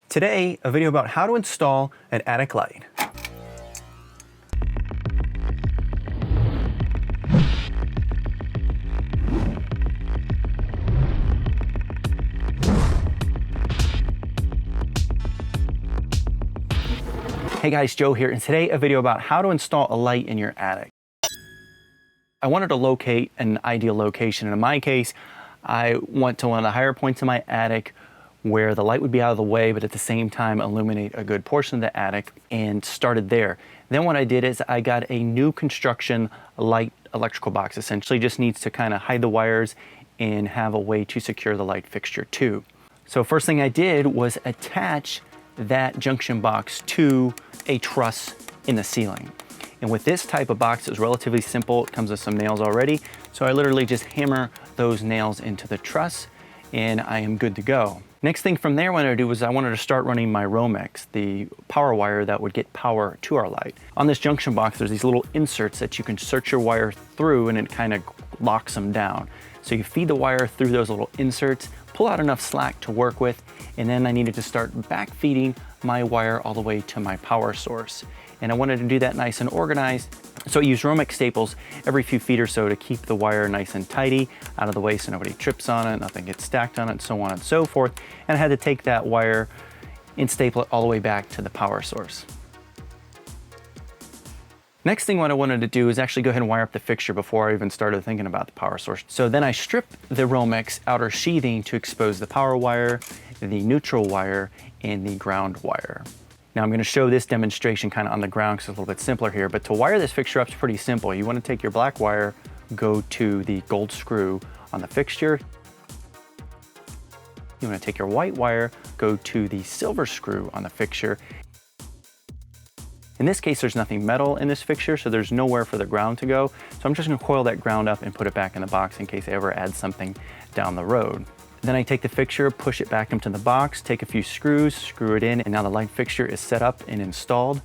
Today, a video about how to install an attic light. Hey guys, Joe here, and today a video about how to install a light in your attic. I wanted to locate an ideal location, and in my case, I went to one of the higher points in my attic where the light would be out of the way, but at the same time illuminate a good portion of the attic, and started there. Then what I did is I got a new construction light electrical box. Essentially just needs to kind of hide the wires and have a way to secure the light fixture too. So first thing I did was attach that junction box to a truss in the ceiling. And with this type of box, it's relatively simple. It comes with some nails already. So I literally just hammer those nails into the truss and I am good to go. Next thing from there, what I do was I wanted to start running my Romex, the power wire that would get power to our light. On this junction box, there's these little inserts that you can search your wire through and it kind of locks them down. So you feed the wire through those little inserts, pull out enough slack to work with, and then I needed to start back feeding my wire all the way to my power source. And I wanted to do that nice and organized. So I use Romex staples every few feet or so to keep the wire nice and tidy, out of the way so nobody trips on it, nothing gets stacked on it, so on and so forth. And I had to take that wire and staple it all the way back to the power source. Next thing what I wanted to do is actually go ahead and wire up the fixture before I even started thinking about the power source. So then I stripped the Romex outer sheathing to expose the power wire, the neutral wire, and the ground wire. Now I'm going to show this demonstration kind of on the ground because it's a little bit simpler here, but to wire this fixture up is pretty simple. You want to take your black wire, go to the gold screw on the fixture. You want to take your white wire, go to the silver screw on the fixture. In this case, there's nothing metal in this fixture, so there's nowhere for the ground to go. So I'm just going to coil that ground up and put it back in the box in case I ever add something down the road. Then I take the fixture, push it back into the box, take a few screws, screw it in, and now the light fixture is set up and installed.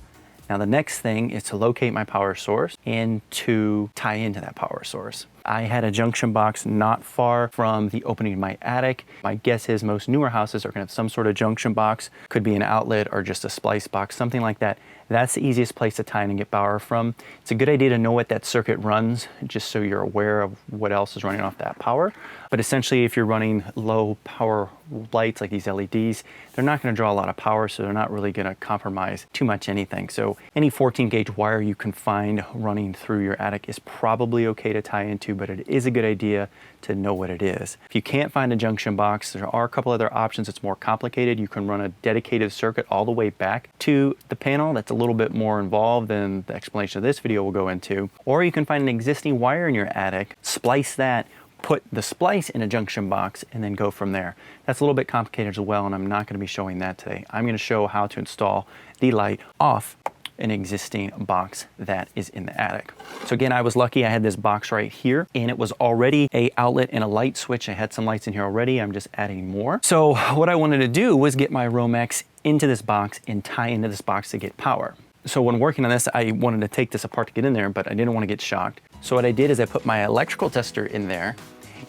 Now the next thing is to locate my power source and to tie into that power source. I had a junction box not far from the opening of my attic. My guess is most newer houses are going to have some sort of junction box. Could be an outlet or just a splice box, something like that. That's the easiest place to tie in and get power from. It's a good idea to know what that circuit runs, just so you're aware of what else is running off that power. But essentially, if you're running low power lights like these LEDs, they're not going to draw a lot of power, so they're not really going to compromise too much anything. So any 14 gauge wire you can find running through your attic is probably okay to tie into, but it is a good idea to know what it is. If you can't find a junction box, there are a couple other options. It's more complicated. You can run a dedicated circuit all the way back to the panel. That's a little bit more involved than the explanation of this video will go into. Or you can find an existing wire in your attic, splice that, put the splice in a junction box, and then go from there. That's a little bit complicated as well, and I'm not going to be showing that today. I'm going to show how to install the light off an existing box that is in the attic. So again, I was lucky. I had this box right here, and it was already an outlet and a light switch. I had some lights in here already. I'm just adding more. So what I wanted to do was get my Romex into this box and tie into this box to get power. So when working on this, I wanted to take this apart to get in there, but I didn't want to get shocked. So what I did is I put my electrical tester in there,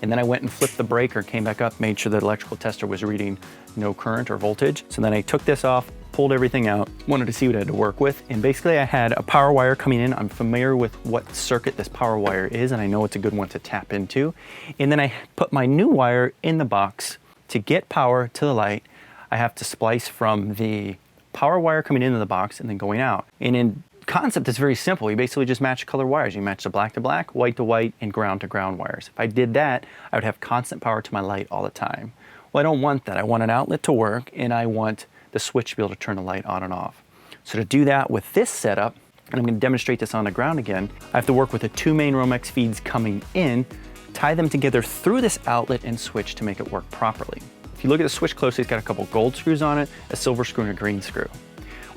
and then I went and flipped the breaker, came back up, made sure the electrical tester was reading no current or voltage. So then I took this off, pulled everything out, wanted to see what I had to work with. And basically I had a power wire coming in. I'm familiar with what circuit this power wire is, and I know it's a good one to tap into. And then I put my new wire in the box. To get power to the light, I have to splice from the power wire coming into the box and then going out. And in concept, it's very simple. You basically just match color wires. You match the black to black, white to white, and ground to ground wires. If I did that, I would have constant power to my light all the time. Well, I don't want that. I want an outlet to work, and I want the switch to be able to turn the light on and off. So to do that with this setup, and I'm going to demonstrate this on the ground again, I have to work with the two main Romex feeds coming in, tie them together through this outlet and switch to make it work properly. If you look at the switch closely, it's got a couple gold screws on it, a silver screw, and a green screw.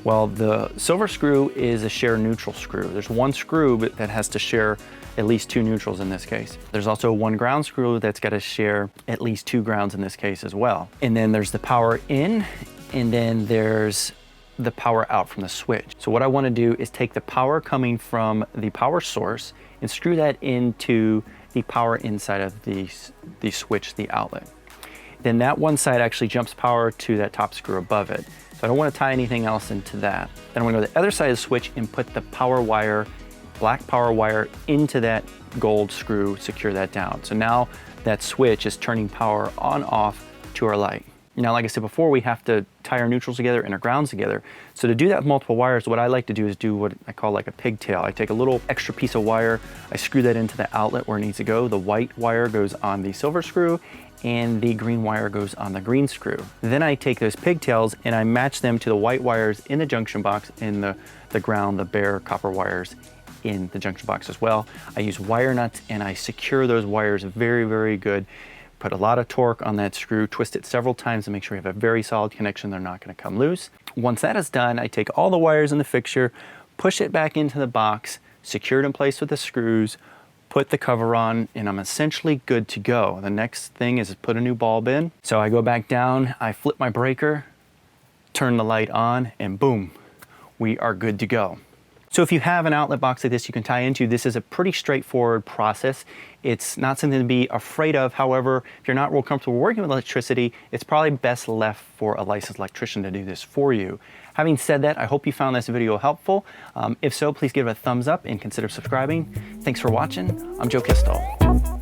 Well, the silver screw is a share neutral screw. There's one screw that has to share at least two neutrals in this case. There's also one ground screw that's got to share at least two grounds in this case as well. And then there's the power in, and then there's the power out from the switch. So what I want to do is take the power coming from the power source and screw that into the power inside of the switch, the outlet. Then that one side actually jumps power to that top screw above it. So I don't want to tie anything else into that. Then I'm going to go to the other side of the switch and put the power wire, black power wire, into that gold screw, secure that down. So now that switch is turning power on off to our light. Now, like I said before, we have to tie our neutrals together and our grounds together. So to do that with multiple wires, what I like to do is do what I call like a pigtail. I take a little extra piece of wire, I screw that into the outlet where it needs to go. The white wire goes on the silver screw and the green wire goes on the green screw. Then I take those pigtails and I match them to the white wires in the junction box and the ground, the bare copper wires in the junction box as well. I use wire nuts and I secure those wires very, very good. Put a lot of torque on that screw, twist it several times to make sure you have a very solid connection. They're not going to come loose. Once that is done, I take all the wires in the fixture, push it back into the box, secure it in place with the screws, put the cover on, and I'm essentially good to go. The next thing is to put a new bulb in. So I go back down, I flip my breaker, turn the light on, and boom, we are good to go. So if you have an outlet box like this you can tie into, this is a pretty straightforward process. It's not something to be afraid of. However, if you're not real comfortable working with electricity, it's probably best left for a licensed electrician to do this for you. Having said that, I hope you found this video helpful. If so, please give it a thumbs up and consider subscribing. Thanks for watching. I'm Joe Kistall.